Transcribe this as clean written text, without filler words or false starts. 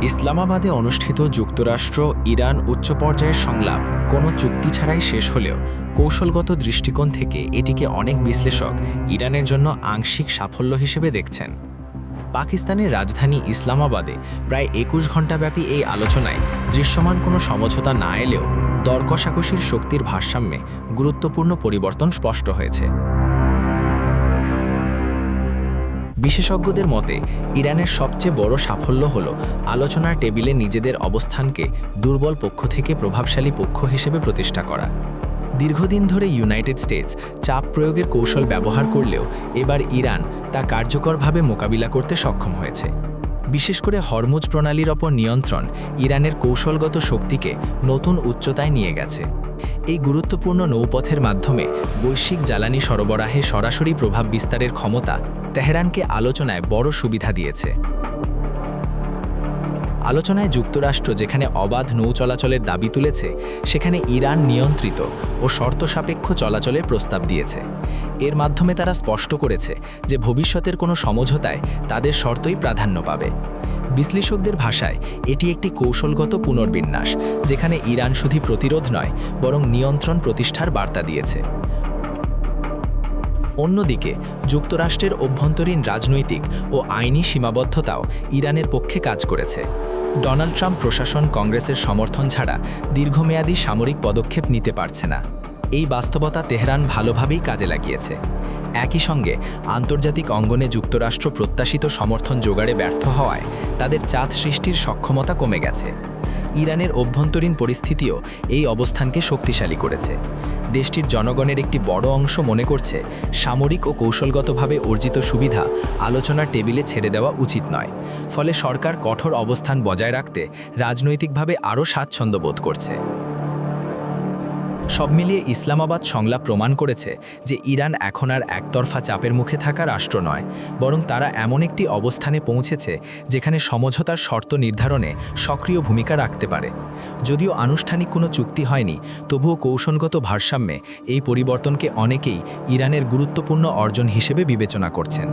ইসলামাবাদে অনুষ্ঠিত যুক্তরাষ্ট্র ইরান উচ্চ পর্যায়ের সংলাপ কোনো চুক্তি ছাড়াই শেষ হলেও কৌশলগত দৃষ্টিকোণ থেকে এটিকে অনেক বিশ্লেষক ইরানের জন্য আংশিক সাফল্য হিসেবে দেখছেন। পাকিস্তানের রাজধানী ইসলামাবাদে প্রায় ২১ ঘণ্টাব্যাপী এই আলোচনায় দৃশ্যমান কোনো সমঝোতা না এলেও দর কষাকষির শক্তির ভারসাম্যে গুরুত্বপূর্ণ পরিবর্তন স্পষ্ট হয়েছে। বিশেষজ্ঞদের মতে ইরানের সবচেয়ে বড় সাফল্য হল আলোচনার টেবিলে নিজেদের অবস্থানকে দুর্বল পক্ষ থেকে প্রভাবশালী পক্ষ হিসেবে প্রতিষ্ঠা করা। দীর্ঘদিন ধরে ইউনাইটেড স্টেটস চাপ প্রয়োগের কৌশল ব্যবহার করলেও এবার ইরান তা কার্যকরভাবে মোকাবিলা করতে সক্ষম হয়েছে। বিশেষ করে হরমুজ প্রণালীর ওপর নিয়ন্ত্রণ ইরানের কৌশলগত শক্তিকে নতুন উচ্চতায় নিয়ে গেছে। এই গুরুত্বপূর্ণ নৌপথের মাধ্যমে বৈশ্বিক জ্বালানি সরবরাহে সরাসরি প্রভাব বিস্তারের ক্ষমতা তেহরানকে আলোচনায় বড় সুবিধা দিয়েছে। আলোচনায় যুক্তরাষ্ট্র যেখানে অবাধ নৌ চলাচলের দাবি তুলেছে, সেখানে ইরান নিয়ন্ত্রিত ও শর্তসাপেক্ষ চলাচলের প্রস্তাব দিয়েছে। এর মাধ্যমে তারা স্পষ্ট করেছে যে ভবিষ্যতের কোনো সমঝোতায় তাদের শর্তই প্রাধান্য পাবে। বিশ্লেষকদের ভাষায় এটি একটি কৌশলগত পুনর্বিন্যাস, যেখানে ইরান শুধু প্রতিরোধ নয় বরং নিয়ন্ত্রণ প্রতিষ্ঠার বার্তা দিয়েছে। অন্যদিকে যুক্তরাষ্ট্রের অভ্যন্তরীণ রাজনৈতিক ও আইনি সীমাবদ্ধতাও ইরানের পক্ষে কাজ করেছে। ডোনাল্ড ট্রাম্প প্রশাসন কংগ্রেসের সমর্থন ছাড়া দীর্ঘমেয়াদী সামরিক পদক্ষেপ নিতে পারছে না। এই বাস্তবতা তেহরান ভালোভাবেই কাজে লাগিয়েছে। একই সঙ্গে আন্তর্জাতিক অঙ্গনে যুক্তরাষ্ট্র প্রত্যাশিত সমর্থন জোগাড়ে ব্যর্থ হওয়ায় তাদের চাপ সৃষ্টির সক্ষমতা কমে গেছে। ইরানের অভ্যন্তরীণ পরিস্থিতিও এই অবস্থানকে শক্তিশালী করেছে। দেশটির জনগণের একটি বড় অংশ মনে করছে সামরিক ও কৌশলগতভাবে অর্জিত সুবিধা আলোচনার টেবিলে ছেড়ে দেওয়া উচিত নয়। ফলে সরকার কঠোর অবস্থান বজায় রাখতে রাজনৈতিকভাবে আরও স্বাচ্ছন্দ্য বোধ করছে। সব মিলিয়ে ইসলামাবাদ সংলাপ প্রমাণ করেছে যে ইরান এখন আর একতরফা চাপের মুখে থাকা রাষ্ট্র নয়, বরং তারা এমন একটি অবস্থানে পৌঁছেছে যেখানে সমঝোতার শর্ত নির্ধারণে সক্রিয় ভূমিকা রাখতে পারে। যদিও আনুষ্ঠানিক কোনো চুক্তি হয়নি, তবুও কৌশলগত ভারসাম্যে এই পরিবর্তনকে অনেকেই ইরানের গুরুত্বপূর্ণ অর্জন হিসেবে বিবেচনা করছেন।